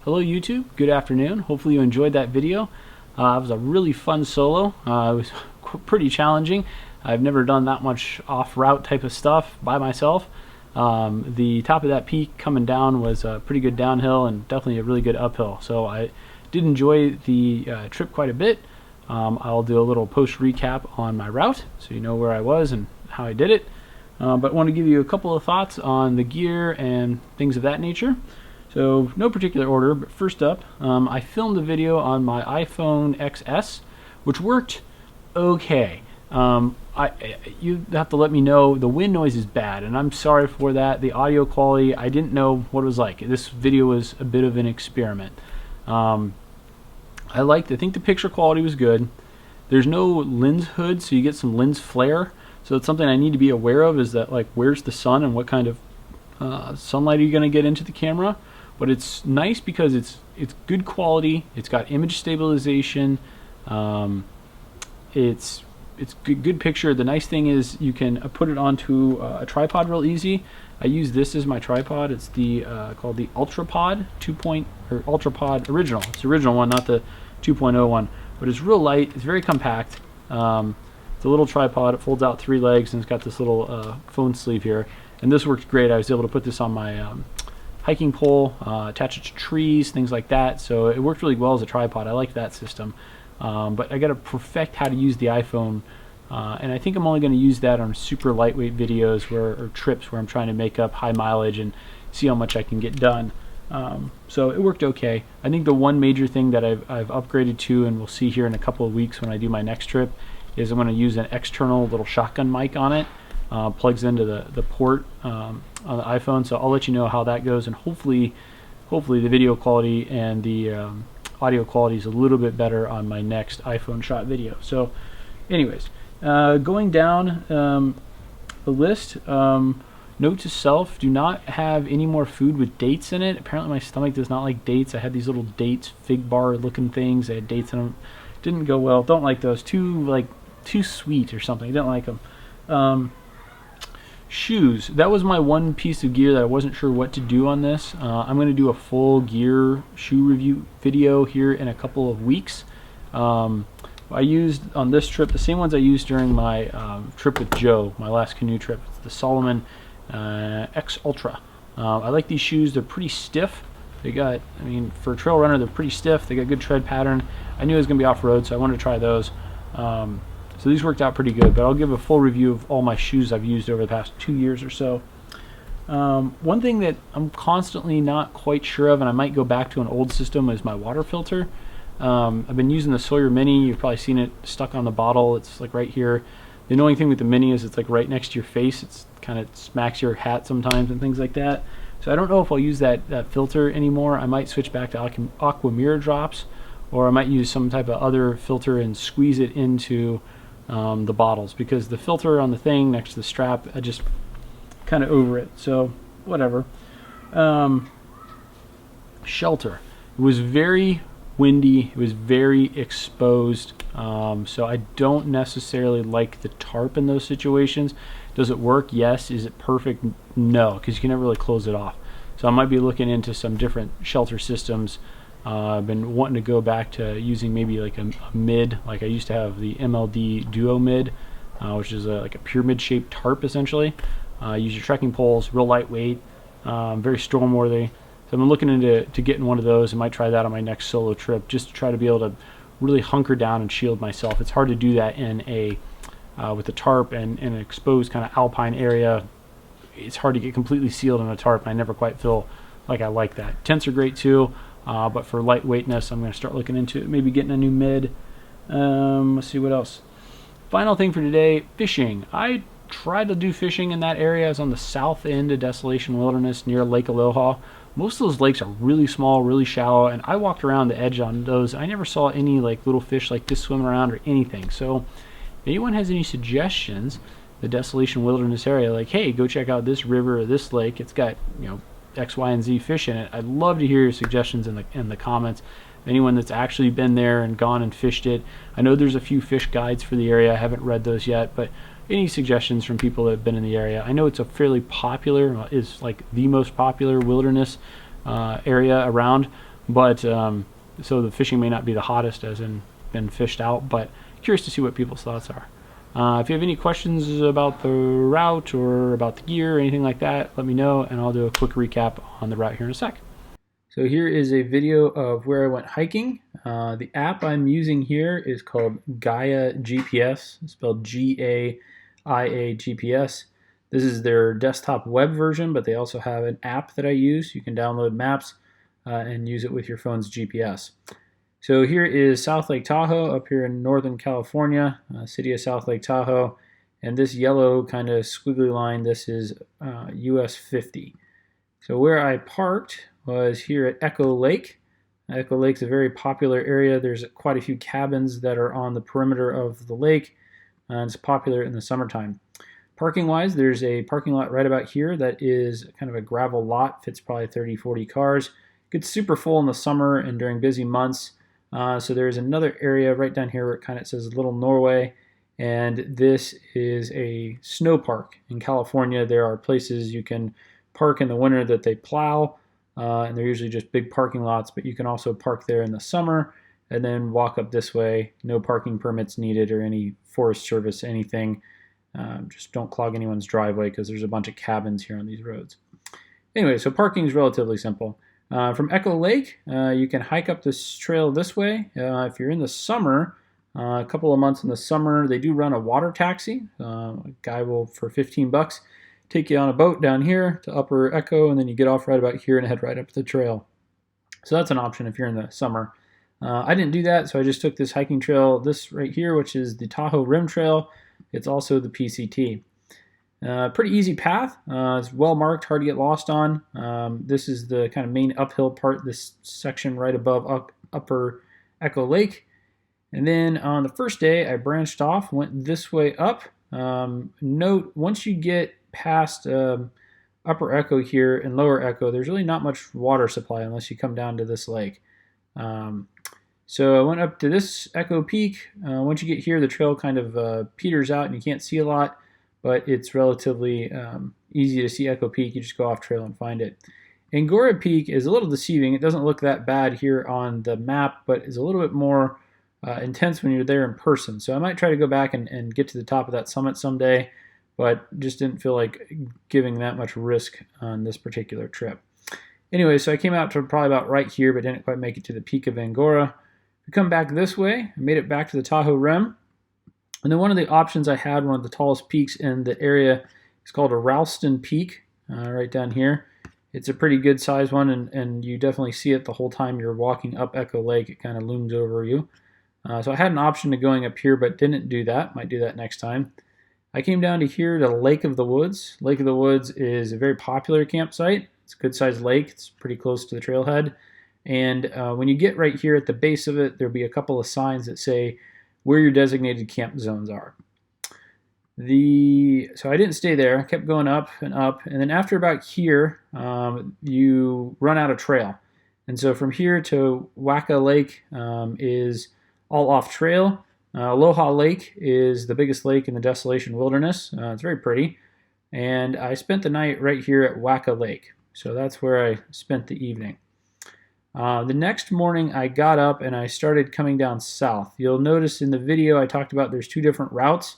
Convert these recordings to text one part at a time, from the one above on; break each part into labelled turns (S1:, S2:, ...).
S1: Hello YouTube, good afternoon. Hopefully you enjoyed that video. It was a really fun solo. It was pretty challenging. I've never done that much off-route type of stuff by myself. The top of that peak coming down was a pretty good downhill and definitely a really good uphill. So I did enjoy the trip quite a bit. I'll do a little post recap on my route so you know where I was and how I did it. But I want to give you a couple of thoughts on the gear and things of that nature. So no particular order, but first up, I filmed a video on my iPhone XS, which worked okay. You have to let me know. The wind noise is bad, and I'm sorry for that. The audio quality, I didn't know what it was like. This video was a bit of an experiment. I think the picture quality was good. There's no lens hood, so you get some lens flare. So it's something I need to be aware of, is that, like, where's the sun and what kind of sunlight are you going to get into the camera. But it's nice because it's good quality. It's got image stabilization. It's good picture. The nice thing is you can put it onto a tripod real easy. I use this as my tripod. It's the called the UltraPod UltraPod Original. It's the original one, not the 2.0 one. But it's real light. It's very compact. It's a little tripod. It folds out 3 legs and it's got this little phone sleeve here. And this works great. I was able to put this on my hiking pole, attach it to trees, things like that. So it worked really well as a tripod. I like that system. But I got to perfect how to use the iPhone. And I think I'm only going to use that on super lightweight videos or trips where I'm trying to make up high mileage and see how much I can get done. So it worked okay. I think the one major thing that I've upgraded to, and we'll see here in a couple of weeks when I do my next trip, is I'm going to use an external little shotgun mic on it. Plugs into the port on the iPhone, so I'll let you know how that goes, and hopefully the video quality and the audio quality is a little bit better on my next iPhone shot video. So anyways, going down the list, note to self, do not have any more food with dates in it. Apparently my stomach does not like dates. I had these little dates, fig bar looking things. They had dates in them. Didn't go well. Don't like those. Too sweet or something. Didn't like them. Shoes. That was my one piece of gear that I wasn't sure what to do on this. I'm going to do a full gear shoe review video here in a couple of weeks. I used on this trip the same ones I used during my trip with Joe, my last canoe trip. It's the Salomon X Ultra. I like these shoes. They're pretty stiff. For a trail runner, they're pretty stiff. They got good tread pattern. I knew it was going to be off-road, so I wanted to try those. So these worked out pretty good, but I'll give a full review of all my shoes I've used over the past 2 years or so. One thing that I'm constantly not quite sure of, and I might go back to an old system, is my water filter. I've been using the Sawyer Mini. You've probably seen it stuck on the bottle. It's like right here. The annoying thing with the Mini is it's like right next to your face. It's kind of smacks your hat sometimes and things like that. So I don't know if I'll use that filter anymore. I might switch back to Aqua Mirror drops, or I might use some type of other filter and squeeze it into the bottles, because the filter on the thing next to the strap, I just kind of over it. So whatever. Shelter. It was very windy. It was very exposed. So I don't necessarily like the tarp in those situations. Does it work? Yes. Is it perfect? No, because you can never really close it off. So I might be looking into some different shelter systems. I've been wanting to go back to using maybe like a mid, like I used to have the MLD Duo Mid, which is like a pyramid shaped tarp essentially. Use your trekking poles, real lightweight, very storm worthy. So I'm looking into getting one of those. I might try that on my next solo trip, just to try to be able to really hunker down and shield myself. It's hard to do that in a with a tarp and in an exposed kind of alpine area. It's hard to get completely sealed in a tarp, and I never quite feel like I like that. Tents are great too. But for lightweightness, I'm going to start looking into it, maybe getting a new mid. Let's see what else. Final thing for today, fishing. I tried to do fishing in that area. I was on the south end of Desolation Wilderness near Lake Aloha. Most of those lakes are really small, really shallow, and I walked around the edge on those. I never saw any like little fish like this swimming around or anything. So if anyone has any suggestions, the Desolation Wilderness area, like, hey, go check out this river or this lake. It's got, X, Y, and Z fish in it. I'd love to hear your suggestions in the comments. Anyone that's actually been there and gone and fished it. I know there's a few fish guides for the area. I haven't read those yet, but any suggestions from people that have been in the area? I know it's a fairly popular, is like the most popular wilderness area around. but so the fishing may not be the hottest, as in been fished out. But curious to see what people's thoughts are. If you have any questions about the route or about the gear or anything like that, let me know, and I'll do a quick recap on the route here in a sec. So here is a video of where I went hiking. The app I'm using here is called Gaia GPS, spelled Gaia GPS. This is their desktop web version, but they also have an app that I use. You can download maps and use it with your phone's GPS. So here is South Lake Tahoe up here in Northern California, city of South Lake Tahoe. And this yellow kind of squiggly line, this is US 50. So where I parked was here at Echo Lake. Echo Lake's a very popular area. There's quite a few cabins that are on the perimeter of the lake, and it's popular in the summertime. Parking wise, there's a parking lot right about here that is kind of a gravel lot, fits probably 30-40 cars. Gets super full in the summer and during busy months. So there's another area right down here where it kind of says Little Norway, and this is a snow park. In California, there are places you can park in the winter that they plow, and they're usually just big parking lots, but you can also park there in the summer and then walk up this way. No parking permits needed or any Forest Service, anything. Just don't clog anyone's driveway because there's a bunch of cabins here on these roads. Anyway, so parking is relatively simple. From Echo Lake, you can hike up this trail this way. If you're in the summer, a couple of months in the summer, they do run a water taxi. A guy will, for 15 bucks, take you on a boat down here to Upper Echo, and then you get off right about here and head right up the trail. So that's an option if you're in the summer. I didn't do that, so I just took this hiking trail, this right here, which is the Tahoe Rim Trail. It's also the PCT. Pretty easy path. It's well marked, hard to get lost on. This is the kind of main uphill part, this section right above Upper Echo Lake. And then on the first day, I branched off, went this way up. Note, once you get past Upper Echo here and Lower Echo, there's really not much water supply unless you come down to this lake. So I went up to this Echo Peak. Once you get here, the trail kind of peters out and you can't see a lot, but it's relatively easy to see Echo Peak. You just go off trail and find it. Angora Peak is a little deceiving. It doesn't look that bad here on the map, but is a little bit more intense when you're there in person. So I might try to go back and get to the top of that summit someday, but just didn't feel like giving that much risk on this particular trip. Anyway, so I came out to probably about right here, but didn't quite make it to the peak of Angora. We come back this way, I made it back to the Tahoe Rim. And then one of the options I had, one of the tallest peaks in the area, is called a Ralston Peak, right down here. It's a pretty good size one, and you definitely see it the whole time you're walking up Echo Lake. It kind of looms over you. So I had an option of going up here, but didn't do that. Might do that next time. I came down to here to Lake of the Woods. Lake of the Woods is a very popular campsite. It's a good-sized lake. It's pretty close to the trailhead. And when you get right here at the base of it, there'll be a couple of signs that say where your designated camp zones are. So I didn't stay there. I kept going up, and then after about here, you run out of trail. And so from here to Waka Lake is all off trail. Aloha Lake is the biggest lake in the Desolation Wilderness. It's very pretty. And I spent the night right here at Waka Lake. So that's where I spent the evening. The next morning I got up and I started coming down south. You'll notice in the video I talked about there's two different routes.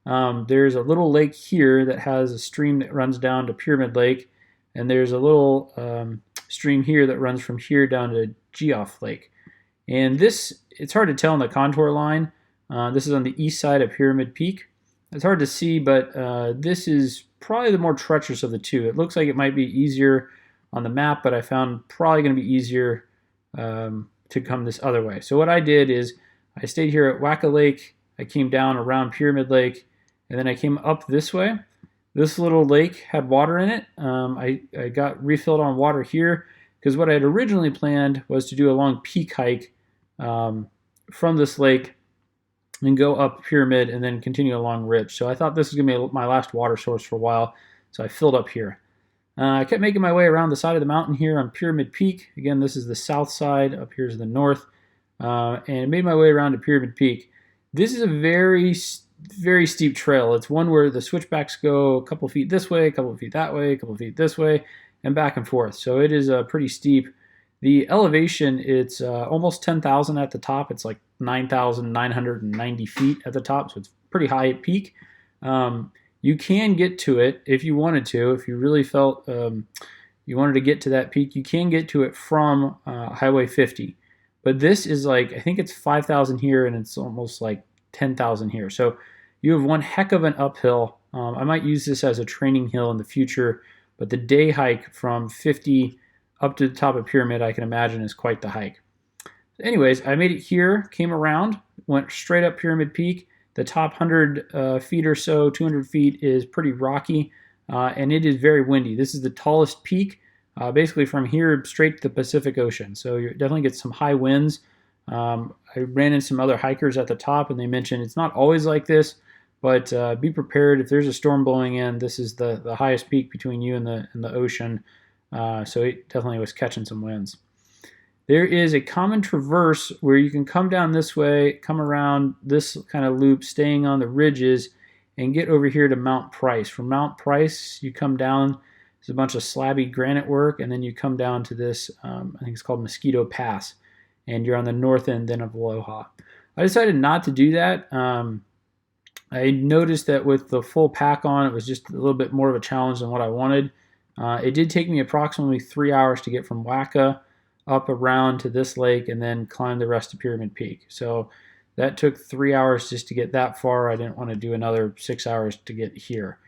S1: There's a little lake here that has a stream that runs down to Pyramid Lake, and there's a little stream here that runs from here down to Geoff Lake. And this, it's hard to tell in the contour line. This is on the east side of Pyramid Peak. It's hard to see, but this is probably the more treacherous of the two. It looks like it might be easier on the map, but I found probably going to be easier to come this other way. So what I did is I stayed here at Waka Lake, I came down around Pyramid Lake, and then I came up this way. This little lake had water in it. I got refilled on water here because what I had originally planned was to do a long peak hike from this lake and go up Pyramid and then continue along Ridge. So I thought this was going to be my last water source for a while, so I filled up here. I kept making my way around the side of the mountain here on Pyramid Peak. Again, this is the south side, up here is the north, and made my way around to Pyramid Peak. This is a very, very steep trail. It's one where the switchbacks go a couple feet this way, a couple feet that way, a couple feet this way, and back and forth. So it is pretty steep. The elevation, it's almost 10,000 at the top. It's like 9,990 feet at the top, so it's pretty high at peak. You can get to it if you wanted to. If you really felt you wanted to get to that peak, you can get to it from Highway 50. But this is like, I think it's 5,000 here, and it's almost like 10,000 here. So you have one heck of an uphill. I might use this as a training hill in the future, but the day hike from 50 up to the top of Pyramid, I can imagine, is quite the hike. Anyways, I made it here, came around, went straight up Pyramid Peak. The top 100 feet or so, 200 feet, is pretty rocky, and it is very windy. This is the tallest peak, basically from here straight to the Pacific Ocean. So you definitely get some high winds. I ran into some other hikers at the top, and they mentioned it's not always like this, but be prepared. If there's a storm blowing in, this is the highest peak between you and the ocean. So it definitely was catching some winds. There is a common traverse where you can come down this way, come around this kind of loop, staying on the ridges, and get over here to Mount Price. From Mount Price, you come down. There's a bunch of slabby granite work, and then you come down to this, I think it's called Mosquito Pass, and you're on the north end then of Aloha. I decided not to do that. I noticed that with the full pack on, it was just a little bit more of a challenge than what I wanted. It did take me approximately 3 hours to get from Waka up around to this lake and then climb the rest of Pyramid Peak. So that took 3 hours just to get that far. I didn't want to do another 6 hours to get here.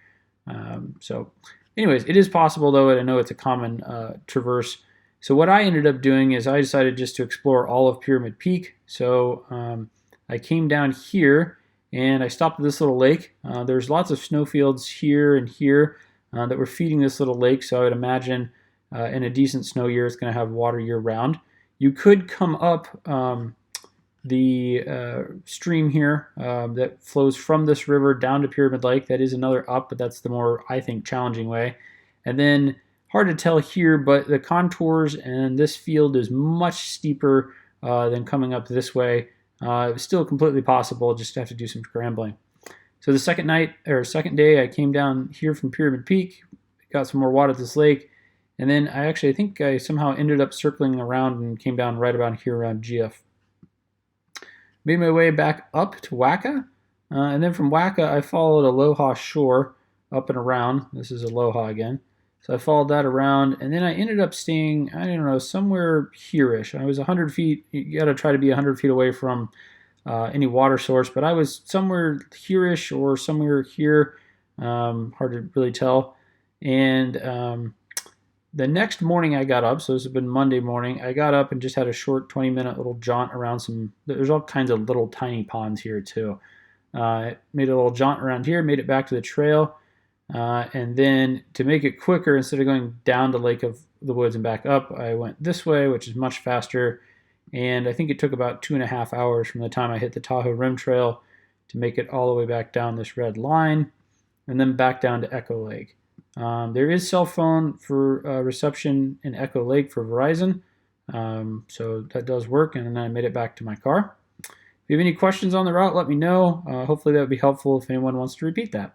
S1: So anyways, it is possible though, and I know it's a common traverse. So what I ended up doing is I decided just to explore all of Pyramid Peak. So I came down here and I stopped at this little lake. There's lots of snowfields here and here that were feeding this little lake, so I would imagine in a decent snow year, it's going to have water year-round. You could come up the stream here that flows from this river down to Pyramid Lake. That is another up, but that's the more, I think, challenging way. And then, hard to tell here, but the contours and this field is much steeper than coming up this way. It's still completely possible, just have to do some scrambling. So the second day, I came down here from Pyramid Peak, got some more water at this lake, and then I think I somehow ended up circling around and came down right about here around GF. Made my way back up to Waka, and then from Waka I followed Aloha Shore up and around. This is Aloha again. So I followed that around, and then I ended up staying, I don't know, somewhere here-ish. I was 100 feet, you got to try to be 100 feet away from any water source, but I was somewhere here-ish or somewhere here, hard to really tell. And the next morning I got up, so this has been Monday morning, I got up and just had a short 20-minute little jaunt around there's all kinds of little tiny ponds here too. Made a little jaunt around here, made it back to the trail, and then to make it quicker, instead of going down to Lake of the Woods and back up, I went this way, which is much faster, and I think it took about 2.5 hours from the time I hit the Tahoe Rim Trail to make it all the way back down this red line, and then back down to Echo Lake. There is cell phone for reception in Echo Lake for Verizon, so that does work, and then I made it back to my car. If you have any questions on the route, let me know. Hopefully that would be helpful if anyone wants to repeat that.